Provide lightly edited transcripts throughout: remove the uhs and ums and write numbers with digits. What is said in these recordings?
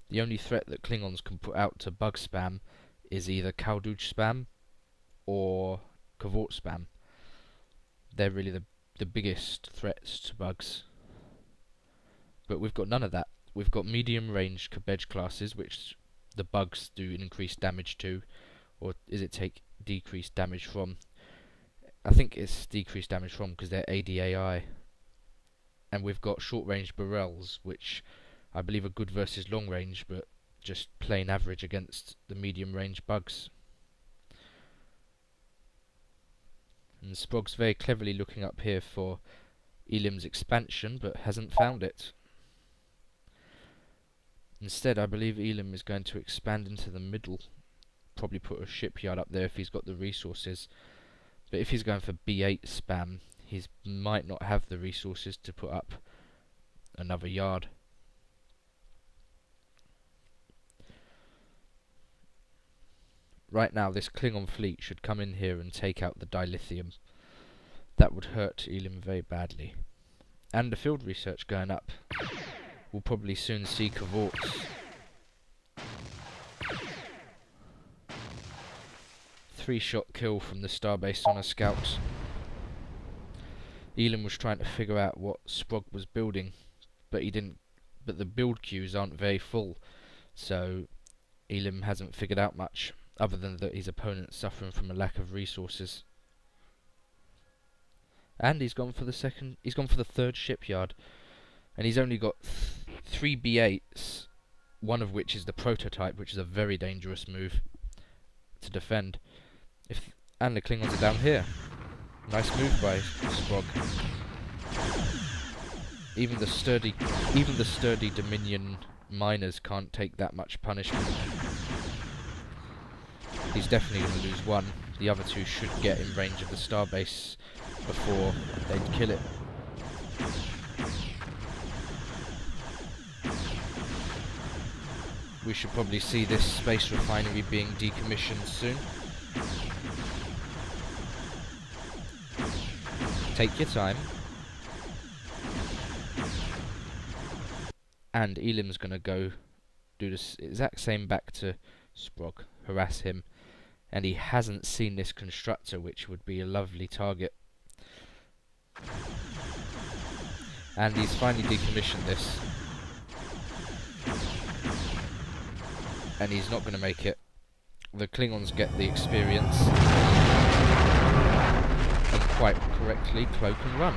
The only threat that Klingons can put out to bug spam is either Kaldouche spam or Cavort spam. They're really the biggest threats to bugs. But we've got none of that. We've got medium range Cabbage classes, which the bugs do increased damage to, or is it take decreased damage from? I think it's decreased damage from because they're ADAI. And we've got short range Burrells, which I believe are good versus long range, but just plain average against the medium range bugs. And Sprog's very cleverly looking up here for Elim's expansion, but hasn't found it. Instead, I believe Elim is going to expand into the middle. Probably put a shipyard up there if he's got the resources. But if he's going for B8 spam, he might not have the resources to put up another yard. Right now, this Klingon fleet should come in here and take out the dilithium. That would hurt Elim very badly. And the field research going up. We'll probably soon see Cavorts. 3-shot kill from the starbase on a scout. Elim was trying to figure out what Sprog was building, but he didn't. But the build queues aren't very full, so Elim hasn't figured out much, other than that his opponent's suffering from a lack of resources. And he's gone for the third shipyard, and he's only got 3 B8s, one of which is the prototype, which is a very dangerous move to defend. And the Klingons are down here. Nice move by Sprog. Even the sturdy Dominion miners can't take that much punishment. He's definitely going to lose one. The other two should get in range of the starbase before they'd kill it. We should probably see this space refinery being decommissioned soon. Take your time. And Elim's gonna go do the exact same back to Sprog, harass him. And he hasn't seen this constructor, which would be a lovely target. And he's finally decommissioned this. And he's not gonna make it. The Klingons get the experience. And quite correctly, cloak and run.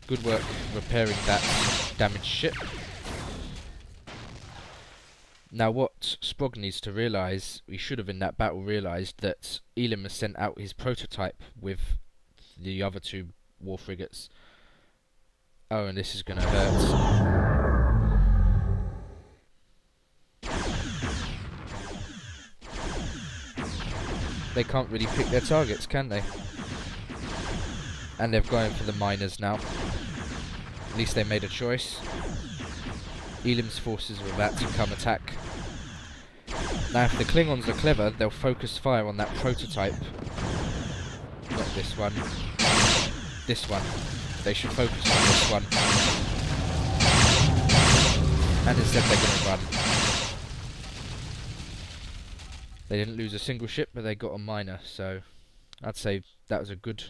Good work repairing that damaged ship. Now what Sprog needs to realise, he should have in that battle realised that Elim has sent out his prototype with the other 2 war frigates. Oh, and this is going to hurt. They can't really pick their targets, can they? And they're going for the miners now. At least they made a choice. Elim's forces are about to come attack. Now if the Klingons are clever, they'll focus fire on that prototype. Not this one. This one. They should focus on this one. And instead they're going to run. They didn't lose a single ship, but they got a miner, so I'd say that was a good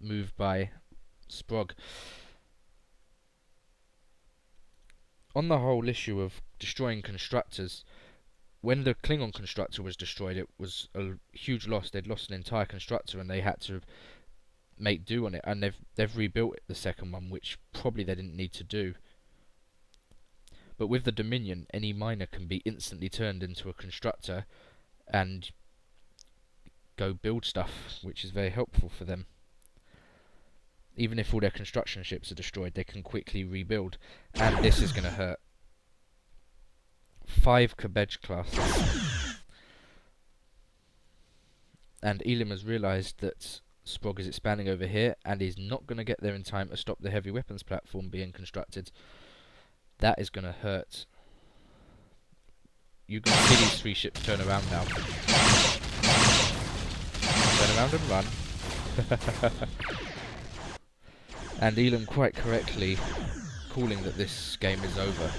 move by Sprog. On the whole issue of destroying constructors, when the Klingon constructor was destroyed, it was a huge loss. They'd lost an entire constructor and they had to make do on it, and they've rebuilt the second one, which probably they didn't need to do. But with the Dominion, any miner can be instantly turned into a constructor and go build stuff, which is very helpful for them. Even if all their construction ships are destroyed, they can quickly rebuild. And this is going to hurt. 5 Cabbage classes. and Elim has realised that Sprog is expanding over here, and he's not going to get there in time to stop the heavy weapons platform being constructed. That is going to hurt. You can see these 3 ships turn around now. Turn around and run. And Elim quite correctly calling that this game is over.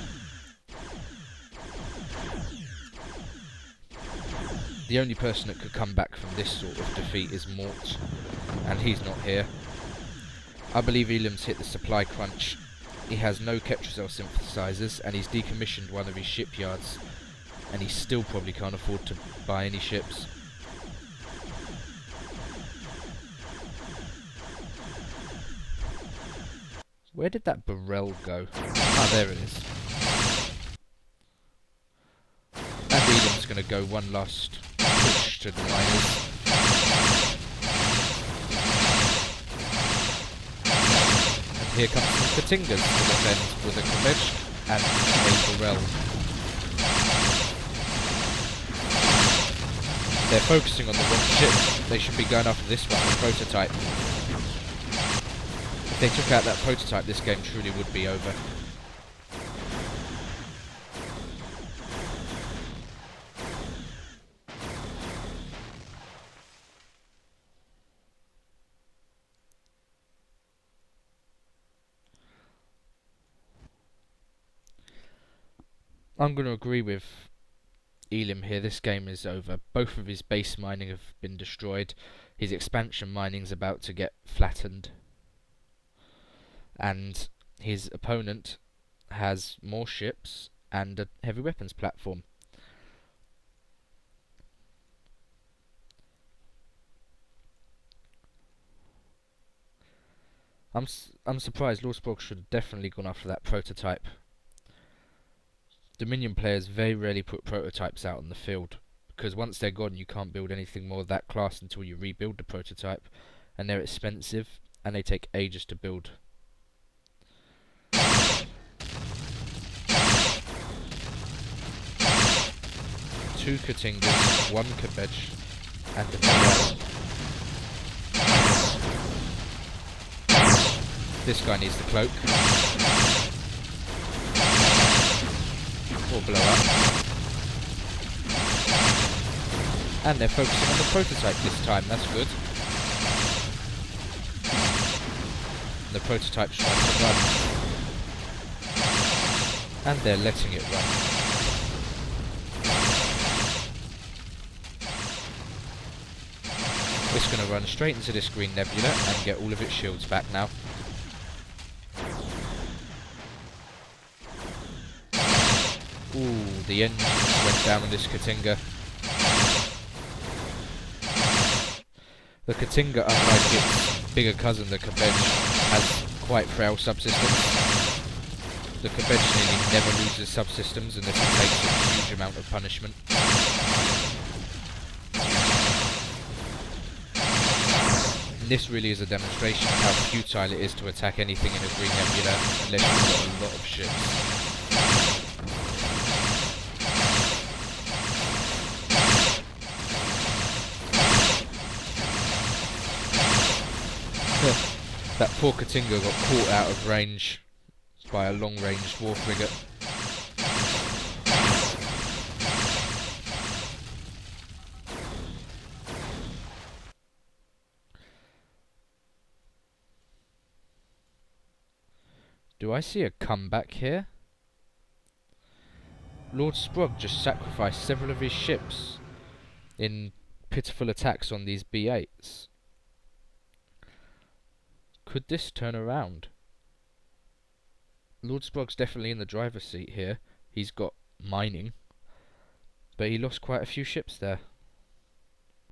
The only person that could come back from this sort of defeat is Mart, and he's not here. I believe Elim's hit the supply crunch. He has no Ketracell synthesizers, and he's decommissioned one of his shipyards, and he still probably can't afford to buy any ships. Where did that Burrell go? Ah, there it is. And Elim's going to go one last push to the miners. And here comes some Katingas to defend with a Kvetch and a Burrell. They're focusing on the wrong ship. They should be going after this one, the prototype. If they took out that prototype, this game truly would be over. I'm going to agree with Elim here. This game is over. Both of his base mining have been destroyed. His expansion mining's about to get flattened. And his opponent has more ships and a heavy weapons platform. I'm surprised. Lord Sprog should have definitely gone after that prototype. Dominion players very rarely put prototypes out on the field, because once they're gone you can't build anything more of that class until you rebuild the prototype, and they're expensive and they take ages to build. Two Katingas, one Kvetch, and a Duel. This guy needs the cloak. Or blow up. And they're focusing on the prototype this time, that's good. And the prototype's trying to run. And they're letting it run. It's going to run straight into this green nebula and get all of its shields back now. Ooh, the engine went down on this Katinga. The Katinga, unlike its bigger cousin, the Kvetch, has quite frail subsystems. The Kvetch nearly never loses subsystems unless it takes a huge amount of punishment. And this really is a demonstration of how futile it is to attack anything in a green nebula unless you've got a lot of ships. That poor Katinga got caught out of range by a long-range war frigate. Do I see a comeback here? Lord Sprog just sacrificed several of his ships in pitiful attacks on these B8s. Could this turn around? Lord Sprog's definitely in the driver's seat here. He's got mining, but he lost quite a few ships there.